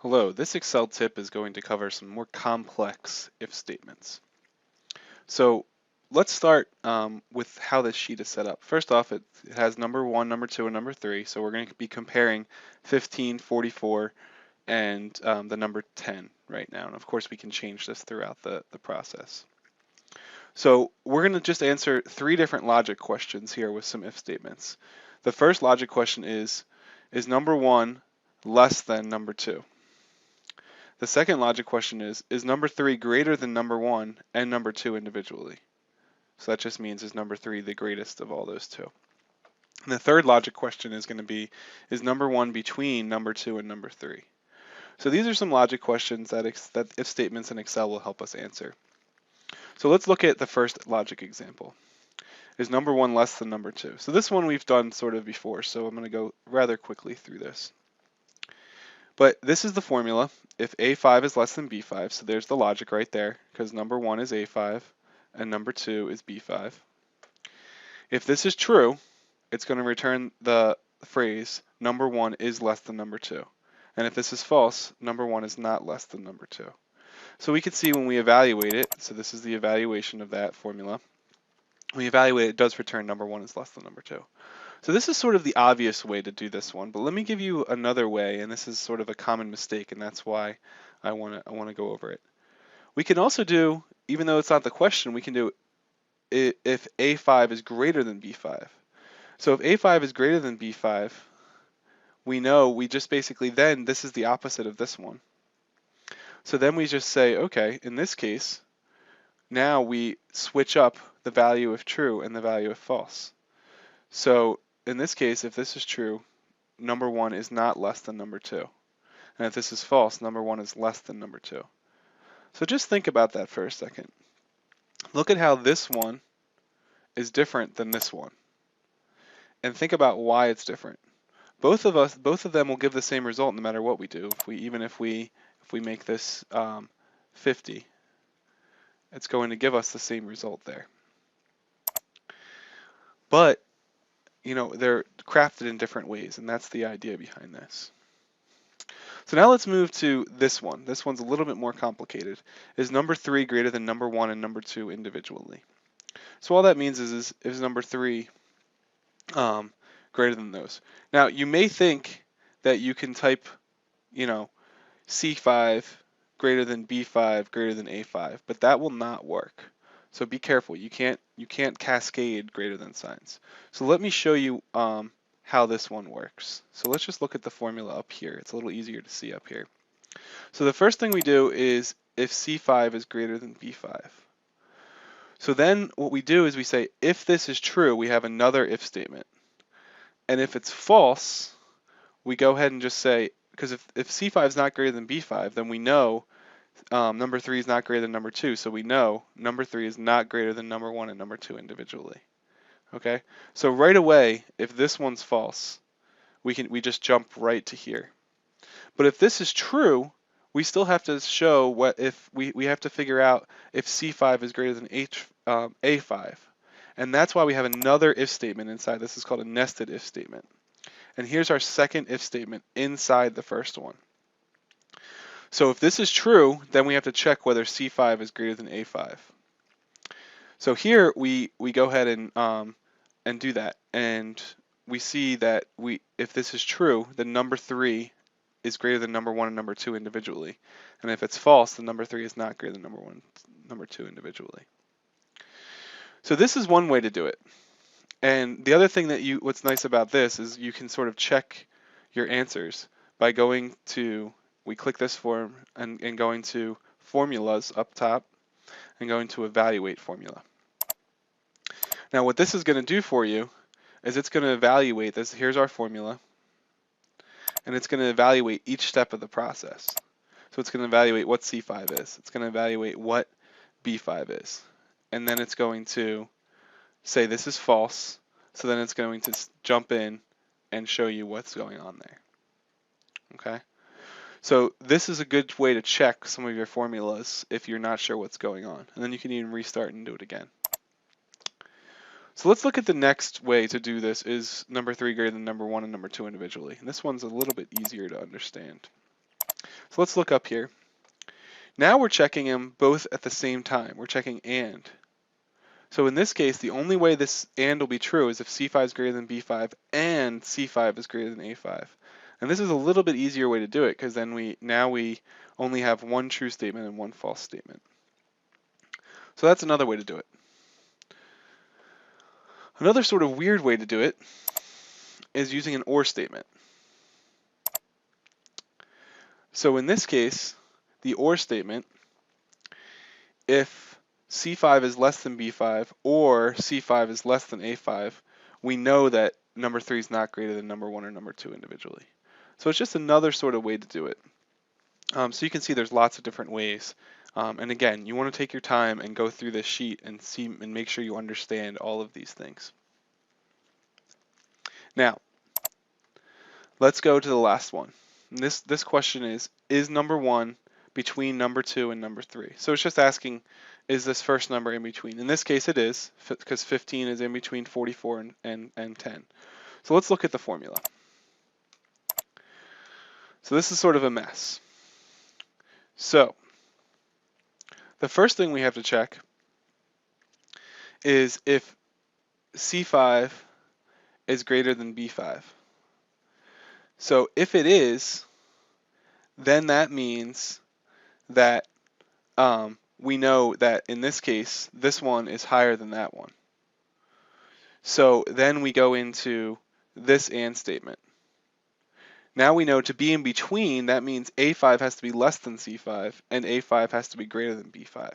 Hello, this Excel tip is going to cover some more complex if statements. So let's start with how this sheet is set up. First off, it has number 1, number 2, and number 3. So we're going to be comparing 15, 44, and the number 10 right now. And of course, we can change this throughout the process. So we're going to just answer 3 different logic questions here with some if statements. The first logic question is number 1 less than number 2? The second logic question is number 3 greater than number 1 and number 2 individually? So that just means is number 3 the greatest of all those two? And the third logic question is going to be, is number 1 between number 2 and number 3? So these are some logic questions that if statements in Excel will help us answer. So let's look at the first logic example. Is number 1 less than number 2? So this one we've done sort of before, so I'm going to go rather quickly through this. But this is the formula. If A5 is less than B5, so there's the logic right there, because number 1 is A5 and number 2 is B5. If this is true, it's going to return the phrase number 1 is less than number 2. And if this is false, number 1 is not less than number 2. So we can see when we evaluate it, so this is the evaluation of that formula. When we evaluate it, it does return number 1 is less than number 2. So this is sort of the obvious way to do this one, but let me give you another way, and this is sort of a common mistake, and that's why I want to go over it. We can also do, even though it's not the question, we can do if A5 is greater than B5. So if A5 is greater than B5, we know we just basically then, this is the opposite of this one. So then we just say, okay, in this case, now we switch up the value of true and the value of false. So in this case, if this is true, number 1 is not less than number 2. And if this is false, number 1 is less than number 2. So just think about that for a second. Look at how this one is different than this one. And think about why it's different. Both of them will give the same result no matter what we do. Even if we make this 50, it's going to give us the same result there. But you know, they're crafted in different ways, and that's the idea behind this. So now let's move to this one. This one's a little bit more complicated. Is number 3 greater than number 1 and number 2 individually? So all that means is number 3 greater than those. Now you may think that you can type, you know, C5 greater than B5 greater than A5, but that will not work. So be careful. You can't cascade greater than signs. So let me show you how this one works. So let's just look at the formula up here. It's a little easier to see up here. So the first thing we do is if C5 is greater than B5. So then what we do is we say if this is true, we have another if statement. And if it's false, we go ahead and just say, because if C5 is not greater than B5, then we know number 3 is not greater than number 2, so we know number 3 is not greater than number 1 and number 2 individually. Okay, so right away, if this one's false, we just jump right to here. But if this is true, we still have to show what if we have to figure out if C5 is greater than A5, and that's why we have another if statement inside. This is called a nested if statement. And here's our second if statement inside the first one. So if this is true, then we have to check whether C5 is greater than A5. So here we go ahead and do that, and we see that if this is true, then number 3 is greater than number 1 and number 2 individually, and if it's false, then number 3 is not greater than number 1, number 2 individually. So this is one way to do it. And the other thing that what's nice about this is you can sort of check your answers by going to, we click this form and going to formulas up top and going to evaluate formula. Now what this is going to do for you is it's going to evaluate this. Here's our formula, and it's going to evaluate each step of the process. So it's going to evaluate what C5 is. It's going to evaluate what B5 is. And then it's going to say this is false. So then it's going to jump in and show you what's going on there. Okay? So this is a good way to check some of your formulas if you're not sure what's going on. And then you can even restart and do it again. So let's look at the next way to do this is number 3 greater than number 1 and number 2 individually. And this one's a little bit easier to understand. So let's look up here. Now we're checking them both at the same time. We're checking and. So in this case, the only way this and will be true is if C5 is greater than B5 and C5 is greater than A5. And this is a little bit easier way to do it because then we only have one true statement and one false statement. So that's another way to do it. Another sort of weird way to do it is using an or statement. So in this case, the or statement, if C5 is less than B5 or C5 is less than A5, we know that number 3 is not greater than number 1 or number 2 individually. So it's just another sort of way to do it. So you can see there's lots of different ways. And again, you want to take your time and go through this sheet and see and make sure you understand all of these things. Now, let's go to the last one. And this question is number 1 between number 2 and number 3? So it's just asking, is this first number in between? In this case it is, because 15 is in between 44 and 10. So let's look at the formula. So this is sort of a mess. So the first thing we have to check is if C5 is greater than B5. So if it is, then that means that we know that in this case, this one is higher than that one. So then we go into this and statement. Now we know to be in between, that means A5 has to be less than C5 and A5 has to be greater than B5.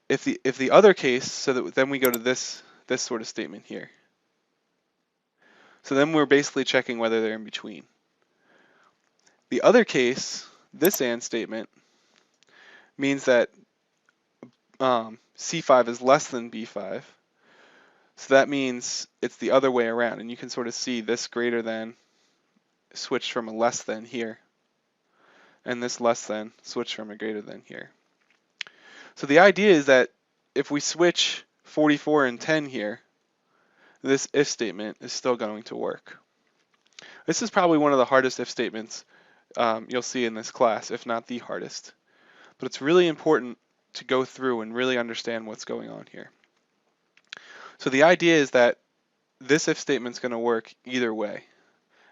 If the other case, so that then we go to this sort of statement here. So then we're basically checking whether they're in between. The other case, this and statement, means that C5 is less than B5. So that means it's the other way around. And you can sort of see this greater than switched from a less than here. And this less than switched from a greater than here. So the idea is that if we switch 44 and 10 here, this if statement is still going to work. This is probably one of the hardest if statements you'll see in this class, if not the hardest. But it's really important to go through and really understand what's going on here. So the idea is that this if statement is going to work either way.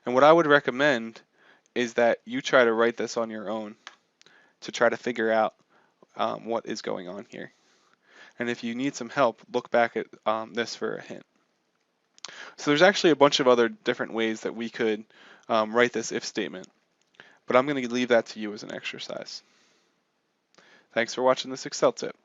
And what I would recommend is that you try to write this on your own to try to figure out what is going on here. And if you need some help, look back at this for a hint. So there's actually a bunch of other different ways that we could write this if statement, but I'm going to leave that to you as an exercise. Thanks for watching this Excel tip.